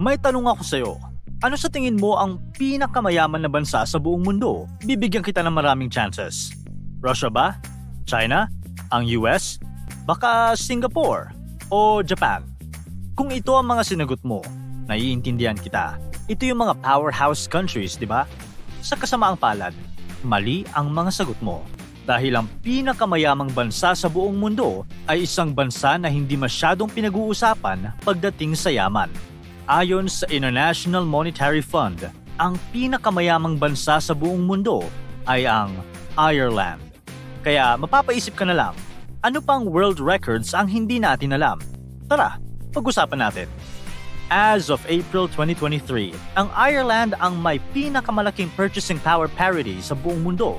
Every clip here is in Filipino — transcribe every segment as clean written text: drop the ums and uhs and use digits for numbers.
May tanong ako sa'yo. Ano sa tingin mo ang pinakamayaman na bansa sa buong mundo? Bibigyan kita ng maraming chances. Russia ba? China? Ang US? Baka Singapore? O Japan? Kung ito ang mga sinagot mo, naiintindihan kita. Ito yung mga powerhouse countries, di ba? Sa kasamaang palad, mali ang mga sagot mo. Dahil ang pinakamayamang bansa sa buong mundo ay isang bansa na hindi masyadong pinag-uusapan pagdating sa yaman. Ayon sa International Monetary Fund, ang pinakamayamang bansa sa buong mundo ay ang Ireland. Kaya mapapaisip ka na lang, ano pang world records ang hindi natin alam? Tara, pag-usapan natin. As of April 2023, ang Ireland ang may pinakamalaking purchasing power parity sa buong mundo.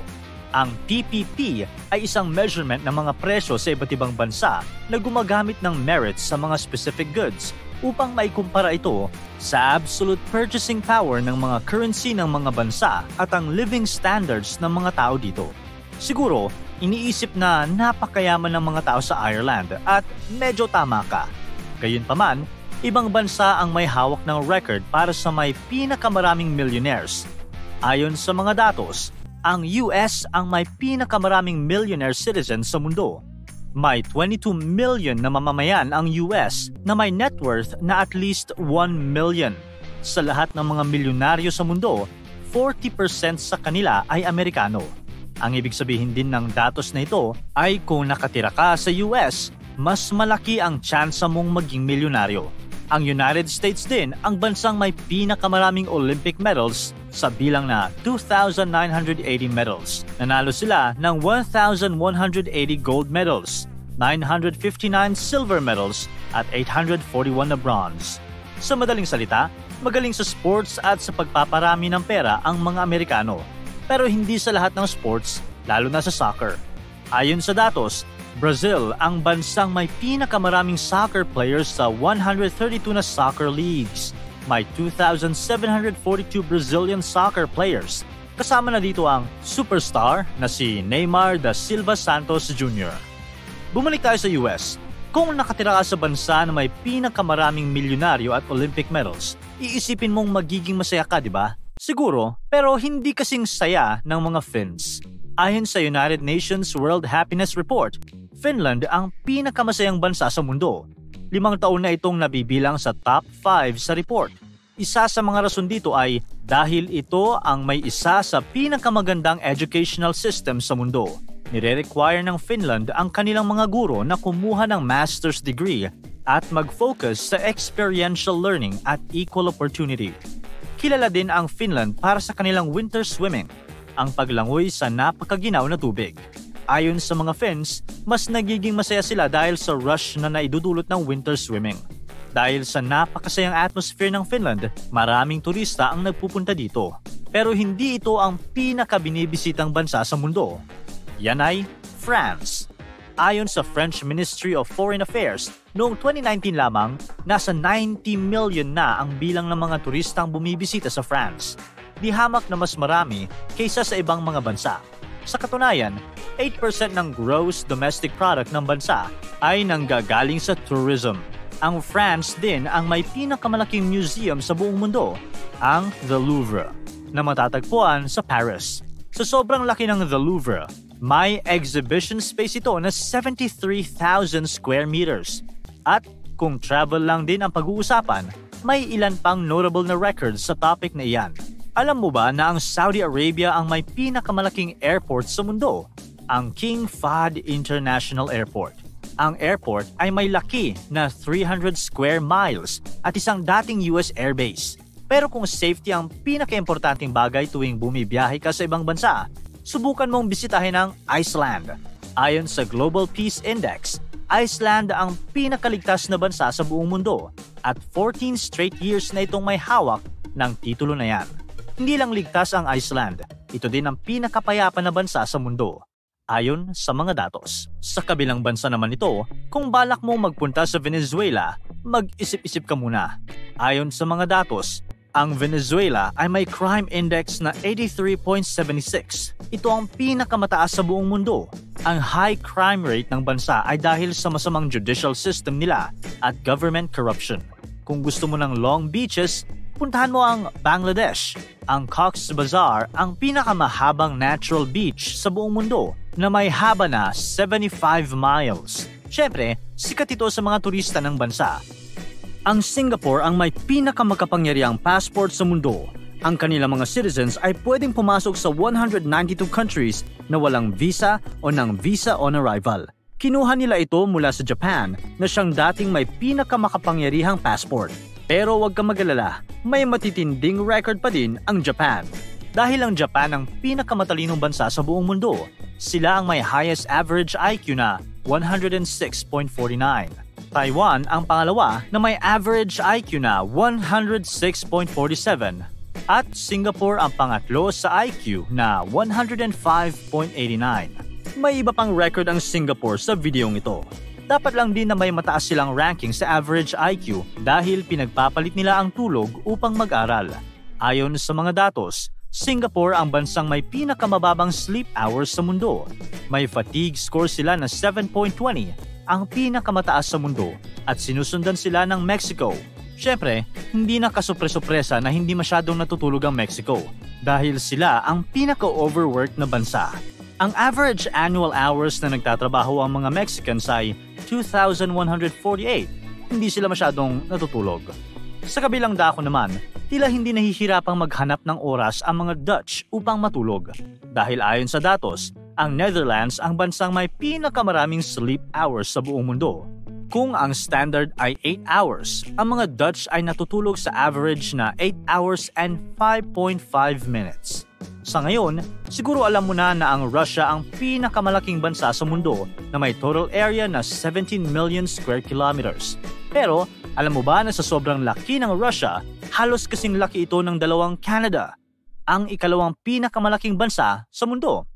Ang PPP ay isang measurement ng mga presyo sa iba't ibang bansa na gumagamit ng merits sa mga specific goods upang maikumpara ito sa absolute purchasing power ng mga currency ng mga bansa at ang living standards ng mga tao dito. Siguro, iniisip na napakayaman ng mga tao sa Ireland at medyo tama ka. Gayunpaman, ibang bansa ang may hawak ng record para sa may pinakamaraming millionaires. Ayon sa mga datos, ang US ang may pinakamaraming millionaire citizens sa mundo. May 22 million na mamamayan ang US na may net worth na at least 1 million. Sa lahat ng mga milyonaryo sa mundo, 40% sa kanila ay Amerikano. Ang ibig sabihin din ng datos na ito ay kung nakatira ka sa US, mas malaki ang tsansa mong maging milyonaryo. Ang United States din ang bansang may pinakamaraming Olympic medals sa bilang na 2,980 medals. Nanalo sila ng 1,180 gold medals, 959 silver medals at 841 na bronze. Sa madaling salita, magaling sa sports at sa pagpaparami ng pera ang mga Amerikano. Pero hindi sa lahat ng sports, lalo na sa soccer. Ayon sa datos, Brazil ang bansang may pinakamaraming soccer players sa 132 na soccer leagues. May 2,742 Brazilian soccer players. Kasama na dito ang superstar na si Neymar da Silva Santos Jr. Bumalik tayo sa US. Kung nakatira ka sa bansa na may pinakamaraming milyonaryo at Olympic medals, iisipin mong magiging masaya ka, di ba? Siguro, pero hindi kasing saya ng mga Finns. Ayon sa United Nations World Happiness Report, Finland ang pinakamasayang bansa sa mundo. 5 taon na itong nabibilang sa top 5 sa report. Isa sa mga rason dito ay dahil ito ang may isa sa pinakamagandang educational system sa mundo. Nire-require ng Finland ang kanilang mga guro na kumuha ng master's degree at mag-focus sa experiential learning at equal opportunity. Kilala din ang Finland para sa kanilang winter swimming, ang paglangoy sa napakaginaw na tubig. Ayon sa mga Finns, mas nagiging masaya sila dahil sa rush na naidudulot ng winter swimming. Dahil sa napakasayang atmosphere ng Finland, maraming turista ang nagpupunta dito. Pero hindi ito ang pinakabinibisitang bansa sa mundo. Yan ay France. Ayon sa French Ministry of Foreign Affairs, noong 2019 lamang, nasa 90 million na ang bilang ng mga turistang bumibisita sa France. Di hamak na mas marami kaysa sa ibang mga bansa. Sa katunayan, 8% ng gross domestic product ng bansa ay nanggagaling sa tourism. Ang France din ang may pinakamalaking museum sa buong mundo, ang The Louvre, na matatagpuan sa Paris. Sa sobrang laki ng The Louvre, may exhibition space ito na 73,000 square meters. At kung travel lang din ang pag-uusapan, may ilan pang notable na records sa topic na iyan. Alam mo ba na ang Saudi Arabia ang may pinakamalaking airport sa mundo? Ang King Fahd International Airport. Ang airport ay may laki na 300 square miles at isang dating US airbase. Pero kung safety ang pinaka-importanting bagay tuwing bumibiyahe ka sa ibang bansa, subukan mong bisitahin ang Iceland. Ayon sa Global Peace Index, Iceland ang pinakaligtas na bansa sa buong mundo at 14 straight years na itong may hawak ng titulo na yan. Hindi lang ligtas ang Iceland, ito din ang pinakapayapa na bansa sa mundo. Ayon sa mga datos. Sa kabilang bansa naman ito, kung balak mo magpunta sa Venezuela, mag-isip-isip ka muna. Ayon sa mga datos, ang Venezuela ay may crime index na 83.76. Ito ang pinakamataas sa buong mundo. Ang high crime rate ng bansa ay dahil sa masamang judicial system nila at government corruption. Kung gusto mo ng long beaches, puntahan mo ang Bangladesh. Ang Cox's Bazar ang pinakamahabang natural beach sa buong mundo na may haba na 75 miles. Siyempre, sikat ito sa mga turista ng bansa. Ang Singapore ang may pinakamakapangyarihang passport sa mundo. Ang kanilang mga citizens ay pwedeng pumasok sa 192 countries na walang visa o ng visa on arrival. Kinuha nila ito mula sa Japan na siyang dating may pinakamakapangyarihang passport. Pero huwag kang mag-alala, may matitinding record pa din ang Japan. Dahil ang Japan ang pinakamatalinong bansa sa buong mundo, sila ang may highest average IQ na 106.49. Taiwan ang pangalawa na may average IQ na 106.47 at Singapore ang pangatlo sa IQ na 105.89. May iba pang record ang Singapore sa videong ito. Dapat lang din na may mataas silang ranking sa average IQ dahil pinagpapalit nila ang tulog upang mag-aral. Ayon sa mga datos, Singapore ang bansang may pinakamababang sleep hours sa mundo. May fatigue score sila na 7.20, ang pinakamataas sa mundo, at sinusundan sila ng Mexico. Siyempre, hindi na kasupre-supresa na hindi masyadong natutulog ang Mexico dahil sila ang pinaka-overworked na bansa. Ang average annual hours na nagtatrabaho ang mga Mexicans ay 2,148. Hindi sila masyadong natutulog. Sa kabilang dako naman, tila hindi nahihirapang maghanap ng oras ang mga Dutch upang matulog. Dahil ayon sa datos, ang Netherlands ang bansang may pinakamaraming sleep hours sa buong mundo. Kung ang standard ay 8 hours, ang mga Dutch ay natutulog sa average na 8 hours and 5.5 minutes. Sa ngayon, siguro alam mo na ang Russia ang pinakamalaking bansa sa mundo na may total area na 17 million square kilometers. Pero, alam mo ba na sa sobrang laki ng Russia, halos kasing laki ito ng dalawang Canada, ang ikalawang pinakamalaking bansa sa mundo.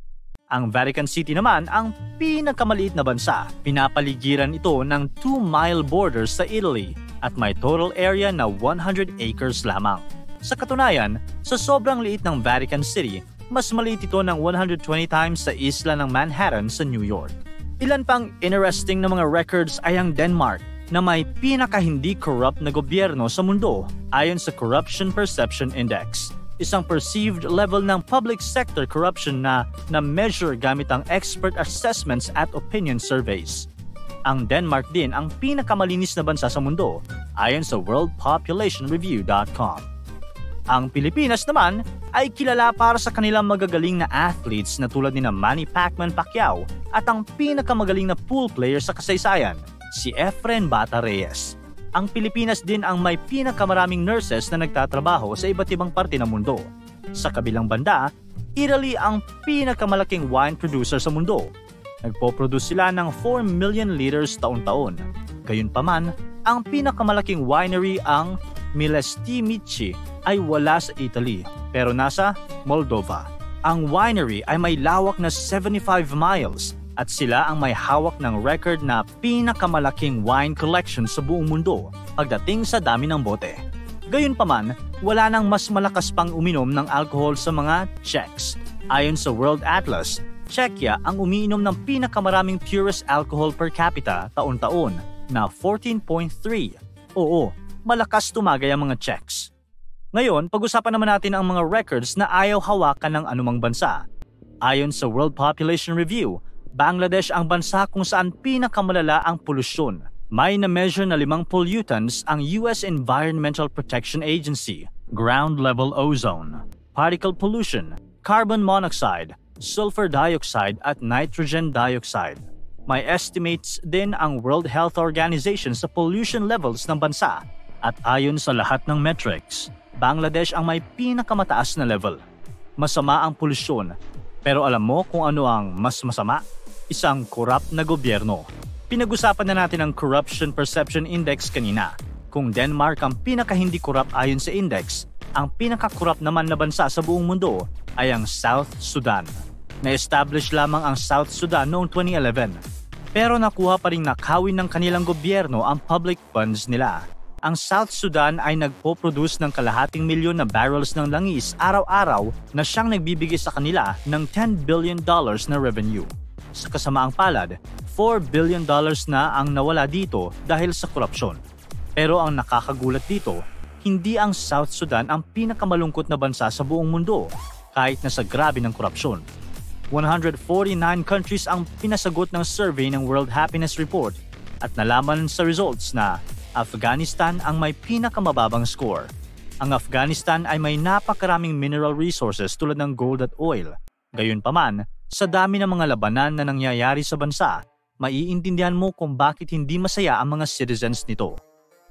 Ang Vatican City naman ang pinakamaliit na bansa. Pinapaligiran ito ng 2-mile borders sa Italy at may total area na 100 acres lamang. Sa katunayan, sa sobrang liit ng Vatican City, mas maliit ito ng 120 times sa isla ng Manhattan sa New York. Ilan pang interesting na mga records ay ang Denmark na may pinaka-hindi corrupt na gobyerno sa mundo ayon sa Corruption Perception Index. Isang perceived level ng public sector corruption na measure gamit ang expert assessments at opinion surveys. Ang Denmark din ang pinakamalinis na bansa sa mundo ayon sa worldpopulationreview.com. Ang Pilipinas naman ay kilala para sa kanilang magagaling na athletes na tulad ni Manny Pacquiao at ang pinakamagaling na pool player sa kasaysayan, si Efren Bata Reyes. Ang Pilipinas din ang may pinakamaraming nurses na nagtatrabaho sa iba't ibang parte ng mundo. Sa kabilang banda, Italy ang pinakamalaking wine producer sa mundo. Nagpo-produce sila ng 4 million liters taon-taon. Gayunpaman, ang pinakamalaking winery ang Milestimici ay wala sa Italy pero nasa Moldova. Ang winery ay may lawak na 75 miles at sila ang may hawak ng record na pinakamalaking wine collection sa buong mundo pagdating sa dami ng bote. Gayunpaman, wala nang mas malakas pang uminom ng alcohol sa mga Czechs. Ayon sa World Atlas, Czechia ang umiinom ng pinakamaraming purest alcohol per capita taon-taon na 14.3. Oo, malakas tumagay ang mga Czechs. Ngayon, pag-usapan naman natin ang mga records na ayaw hawakan ng anumang bansa. Ayon sa World Population Review, Bangladesh ang bansa kung saan pinakamalala ang polusyon. May na-measure na 5 pollutants ang US Environmental Protection Agency: ground level ozone, particle pollution, carbon monoxide, sulfur dioxide at nitrogen dioxide. May estimates din ang World Health Organization sa pollution levels ng bansa. At ayon sa lahat ng metrics, Bangladesh ang may pinakamataas na level. Masama ang polusyon, pero alam mo kung ano ang mas masama? Isang corrupt na gobyerno. Pinag-usapan na natin ang Corruption Perception Index kanina. Kung Denmark ang pinaka-hindi corrupt ayon sa index, ang pinaka-corrupt naman na bansa sa buong mundo ay ang South Sudan. Na-establish lamang ang South Sudan noong 2011, pero nakuha pa ring nakawin ng kanilang gobyerno ang public funds nila. Ang South Sudan ay nagpo-produce ng kalahating milyon na barrels ng langis araw-araw na siyang nagbibigay sa kanila ng $10 billion na revenue. Sa kasamaang palad, $4 billion na ang nawala dito dahil sa korupsyon. Pero ang nakakagulat dito, hindi ang South Sudan ang pinakamalungkot na bansa sa buong mundo kahit na sa grabe ng korupsyon. 149 countries ang pinasagot ng survey ng World Happiness Report at nalaman sa results na Afghanistan ang may pinakamababang score. Ang Afghanistan ay may napakaraming mineral resources tulad ng gold at oil. Gayunpaman, sa dami ng mga labanan na nangyayari sa bansa, maiintindihan mo kung bakit hindi masaya ang mga citizens nito.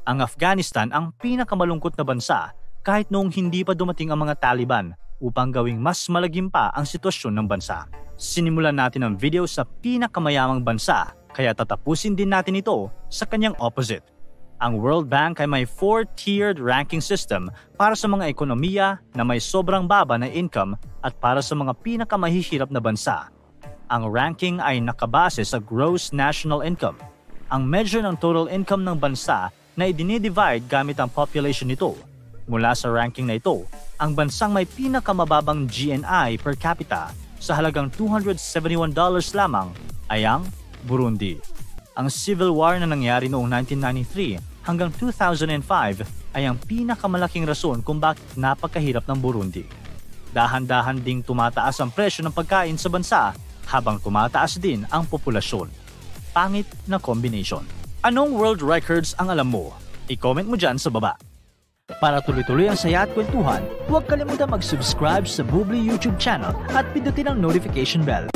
Ang Afghanistan ang pinakamalungkot na bansa kahit noong hindi pa dumating ang mga Taliban upang gawing mas malagim pa ang sitwasyon ng bansa. Sinimulan natin ang video sa pinakamayamang bansa, kaya tatapusin din natin ito sa kanyang opposite. Ang World Bank ay may 4-tiered ranking system para sa mga ekonomiya na may sobrang baba na income at para sa mga pinakamahihirap na bansa. Ang ranking ay nakabase sa gross national income, ang measure ng total income ng bansa na i-divide gamit ang population nito. Mula sa ranking na ito, ang bansang may pinakamababang GNI per capita sa halagang $271 lamang ay ang Burundi. Ang civil war na nangyari noong 1993 hanggang 2005 ay ang pinakamalaking rason kung bakit napakahirap ng Burundi. Dahan-dahan ding tumataas ang presyo ng pagkain sa bansa habang tumataas din ang populasyon. Pangit na combination. Anong world records ang alam mo? I-comment mo dyan sa baba. Para tuloy-tuloy ang saya at kwentuhan, huwag kalimutan mag-subscribe sa Bubbly YouTube channel at pindutin ang notification bell.